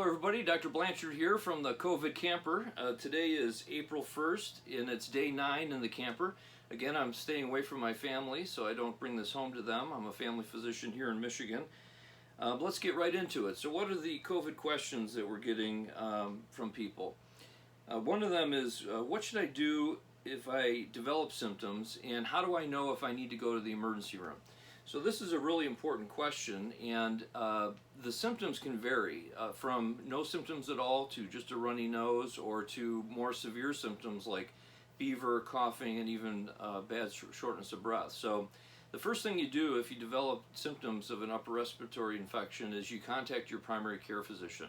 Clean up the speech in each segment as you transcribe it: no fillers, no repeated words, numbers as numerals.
Hello everybody, Dr. Blanchard here from the COVID camper. Today is April 1st and it's day 9 in the camper. Again, I'm staying away from my family so I don't bring this home to them. I'm a family physician here in Michigan. Let's get right into it. So what are the COVID questions that we're getting from people? One of them is, what should I do if I develop symptoms, and how do I know if I need to go to the emergency room? So this is a really important question, and the symptoms can vary from no symptoms at all to just a runny nose, or to more severe symptoms like fever, coughing, and even bad shortness of breath. So the first thing you do if you develop symptoms of an upper respiratory infection is you contact your primary care physician.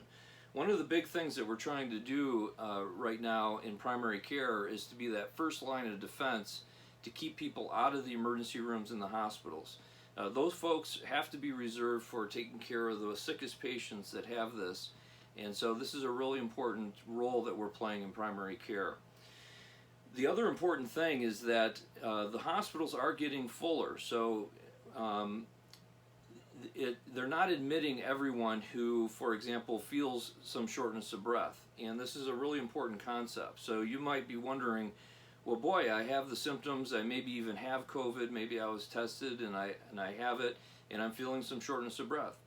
One of the big things that we're trying to do right now in primary care is to be that first line of defense to keep people out of the emergency rooms in the hospitals. Those folks have to be reserved for taking care of the sickest patients that have this, and so this is a really important role that we're playing in primary care. The other important thing is that the hospitals are getting fuller, so they're not admitting everyone who, for example, feels some shortness of breath, and this is a really important concept. So you might be wondering, well, boy, I have the symptoms, I maybe even have COVID, maybe I was tested and I have it, and I'm feeling some shortness of breath.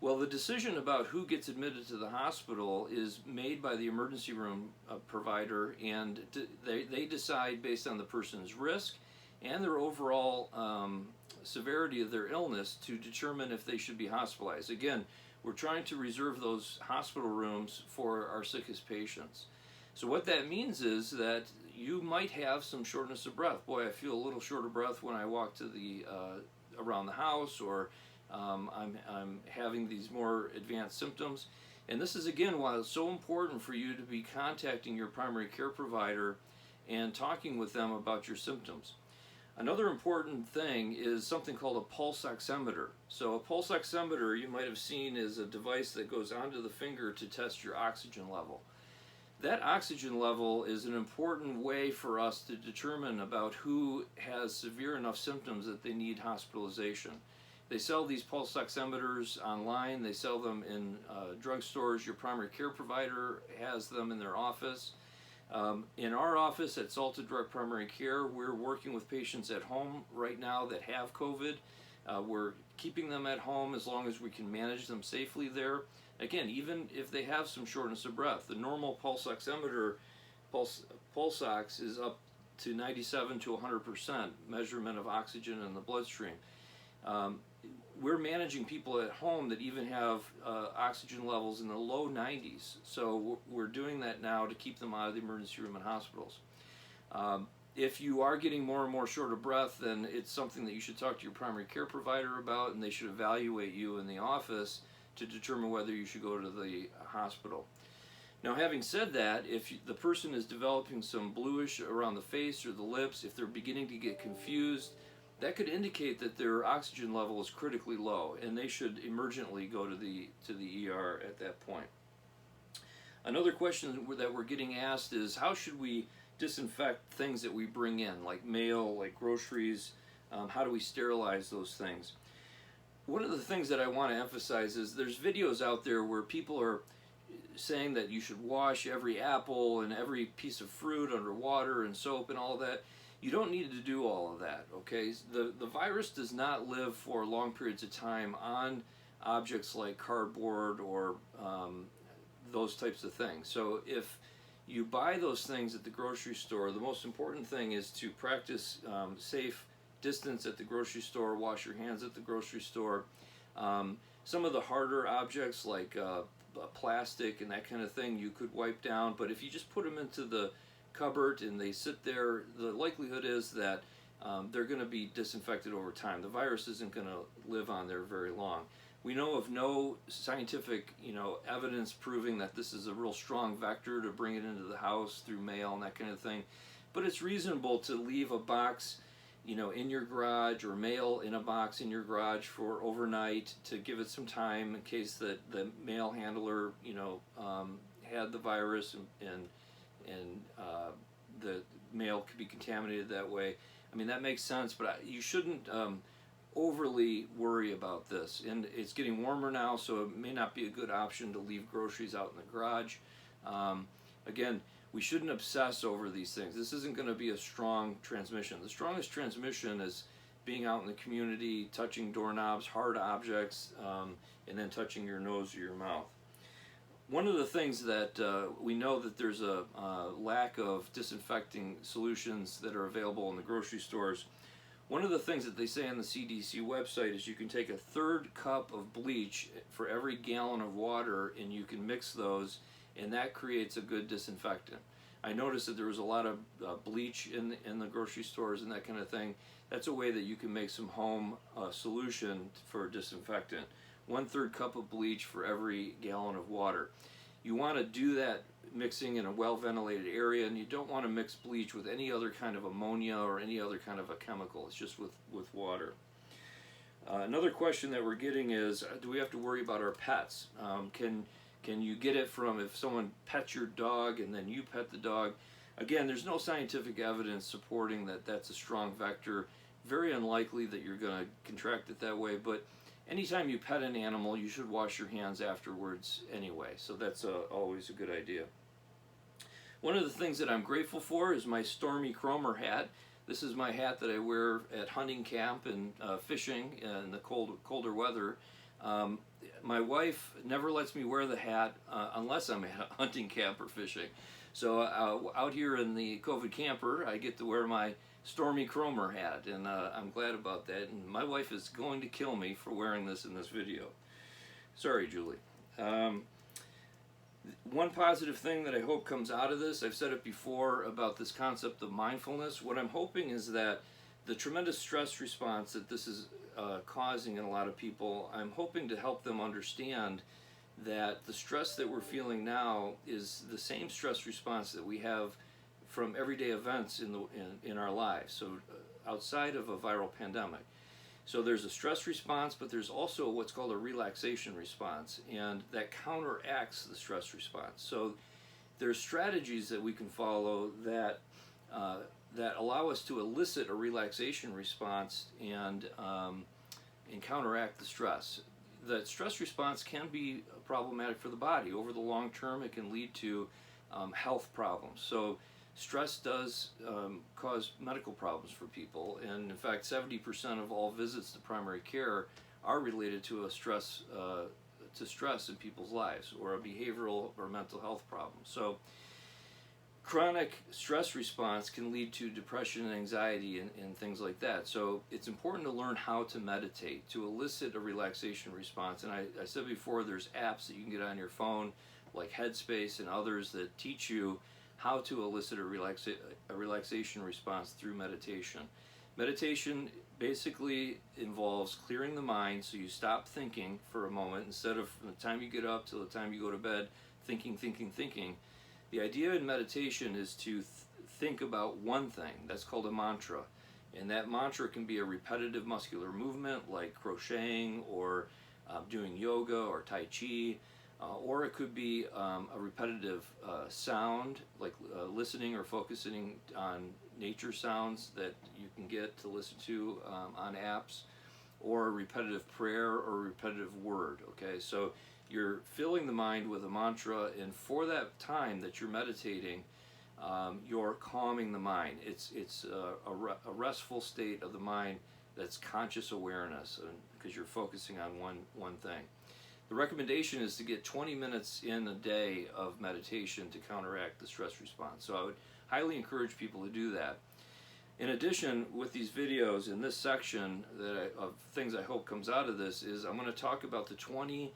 Well, the decision about who gets admitted to the hospital is made by the emergency room provider, and they decide based on the person's risk and their overall severity of their illness to determine if they should be hospitalized. Again, we're trying to reserve those hospital rooms for our sickest patients. So what that means is that you might have some shortness of breath. Boy, I feel a little short of breath when I walk to the around the house, or I'm having these more advanced symptoms. And this is, again, why it's so important for you to be contacting your primary care provider and talking with them about your symptoms. Another important thing is something called a pulse oximeter. So a pulse oximeter, you might have seen, is a device that goes onto the finger to test your oxygen level. That oxygen level is an important way for us to determine about who has severe enough symptoms that they need hospitalization. They sell these pulse oximeters online, they sell them in drugstores, your primary care provider has them in their office. In our office at Salted Drug Primary Care, we're working with patients at home right now that have COVID. We're keeping them at home as long as we can manage them safely there. Again, even if they have some shortness of breath, the normal pulse oximeter, pulse ox, is up to 97 to 100% measurement of oxygen in the bloodstream. We're managing people at home that even have oxygen levels in the low 90s. So we're doing that now to keep them out of the emergency room and hospitals. If you are getting more and more short of breath, then it's something that you should talk to your primary care provider about, and they should evaluate you in the office to determine whether you should go to the hospital. Now, having said that, if the person is developing some bluish around the face or the lips, if they're beginning to get confused, that could indicate that their oxygen level is critically low, and they should emergently go to the ER at that point. Another question that we're getting asked is, how should we disinfect things that we bring in, like mail, like groceries? How do we sterilize those things? One of the things that I want to emphasize is there's videos out there where people are saying that you should wash every apple and every piece of fruit under water and soap and all that. You don't need to do all of that, okay? The virus does not live for long periods of time on objects like cardboard or those types of things. So if you buy those things at the grocery store, the most important thing is to practice safe distance at the grocery store, wash your hands at the grocery store. Some of the harder objects like plastic and that kind of thing you could wipe down, but if you just put them into the cupboard and they sit there, the likelihood is that they're going to be disinfected over time. The virus isn't going to live on there very long. We know of no scientific evidence proving that this is a real strong vector to bring it into the house through mail and that kind of thing, but it's reasonable to leave a box in your garage, or mail in a box in your garage for overnight to give it some time in case that the mail handler, had the virus and the mail could be contaminated that way. I mean, that makes sense, but you shouldn't overly worry about this. And it's getting warmer now, so it may not be a good option to leave groceries out in the garage. Again, we shouldn't obsess over these things. This isn't going to be a strong transmission. The strongest transmission is being out in the community, touching doorknobs, hard objects, and then touching your nose or your mouth. One of the things that we know that there's a lack of disinfecting solutions that are available in the grocery stores. One of the things that they say on the CDC website is you can take a third cup of bleach for every gallon of water and you can mix those, and that creates a good disinfectant. I noticed that there was a lot of bleach in the grocery stores and that kind of thing. That's a way that you can make some home solution for disinfectant. 1/3 cup of bleach for every gallon of water. You want to do that mixing in a well-ventilated area, and you don't want to mix bleach with any other kind of ammonia or any other kind of a chemical. It's just with water. Another question that we're getting is, do we have to worry about our pets? Can you get it from if someone pets your dog and then you pet the dog? Again, there's no scientific evidence supporting that that's a strong vector. Very unlikely that you're going to contract it that way, but anytime you pet an animal, you should wash your hands afterwards anyway, so that's always a good idea. One of the things that I'm grateful for is my Stormy Cromer hat. This is my hat that I wear at hunting camp and fishing in the colder weather. My wife never lets me wear the hat unless I'm at a hunting camp or fishing. So out here in the COVID camper, I get to wear my Stormy Cromer hat, and I'm glad about that. And my wife is going to kill me for wearing this in this video. Sorry, Julie. One positive thing that I hope comes out of this, I've said it before about this concept of mindfulness. What I'm hoping is that the tremendous stress response that this is causing in a lot of people, I'm hoping to help them understand that the stress that we're feeling now is the same stress response that we have from everyday events in our lives, so outside of a viral pandemic. So there's a stress response, but there's also what's called a relaxation response, and that counteracts the stress response. So there's strategies that we can follow that that allow us to elicit a relaxation response and counteract the stress. The stress response can be problematic for the body. Over the long term, it can lead to health problems. So stress does cause medical problems for people, and in fact 70% of all visits to primary care are related to a stress in people's lives, or a behavioral or mental health problem. So chronic stress response can lead to depression and anxiety and things like that. So it's important to learn how to meditate to elicit a relaxation response. And I said before, there's apps that you can get on your phone like Headspace and others that teach you how to elicit a relaxation response through meditation. Meditation basically involves clearing the mind, so you stop thinking for a moment. Instead of from the time you get up till the time you go to bed thinking. The idea in meditation is to think about one thing. That's called a mantra. And that mantra can be a repetitive muscular movement like crocheting or doing yoga or Tai Chi. Or it could be a repetitive sound, like listening or focusing on nature sounds that you can get to listen to on apps, or a repetitive prayer or a repetitive word. Okay, so you're filling the mind with a mantra, and for that time that you're meditating, you're calming the mind. It's a restful state of the mind that's conscious awareness, because you're focusing on one thing. The recommendation is to get 20 minutes in a day of meditation to counteract the stress response. So I would highly encourage people to do that. In addition, with these videos in this section of things I hope comes out of this is I'm going to talk about the 20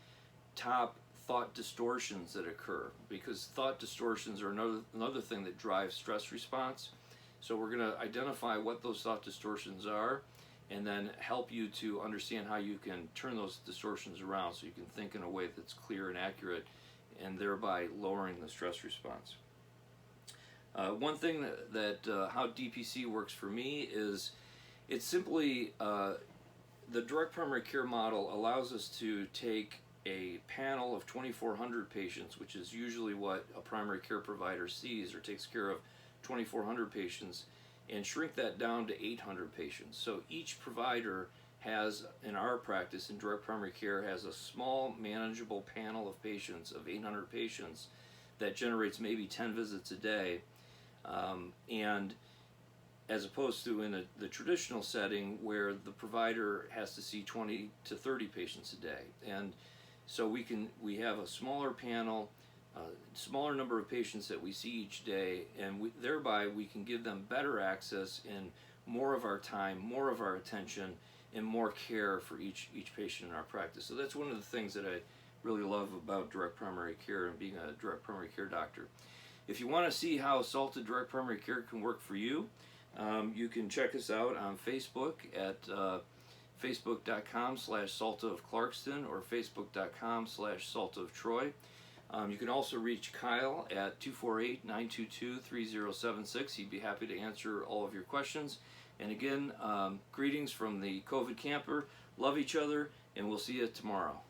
top thought distortions that occur, because thought distortions are another thing that drives stress response. So we're going to identify what those thought distortions are, and then help you to understand how you can turn those distortions around so you can think in a way that's clear and accurate, and thereby lowering the stress response. One thing that how DPC works for me is it's simply the direct primary care model allows us to take a panel of 2,400 patients, which is usually what a primary care provider sees or takes care of 2,400 patients, and shrink that down to 800 patients. So each provider has, in our practice in direct primary care, has a small manageable panel of patients, of 800 patients, that generates maybe 10 visits a day, and as opposed to in the traditional setting where the provider has to see 20 to 30 patients a day. And so we have a smaller panel, smaller number of patients that we see each day, and thereby we can give them better access and more of our time, more of our attention, and more care for each patient in our practice. So that's one of the things that I really love about direct primary care and being a direct primary care doctor. If you want to see how salted direct primary care can work for you, you can check us out on Facebook at facebook.com/Salta of Clarkston or facebook.com/Salta of Troy. You can also reach Kyle at 248-922-3076. He'd be happy to answer all of your questions. And again, greetings from the COVID camper. Love each other, and we'll see you tomorrow.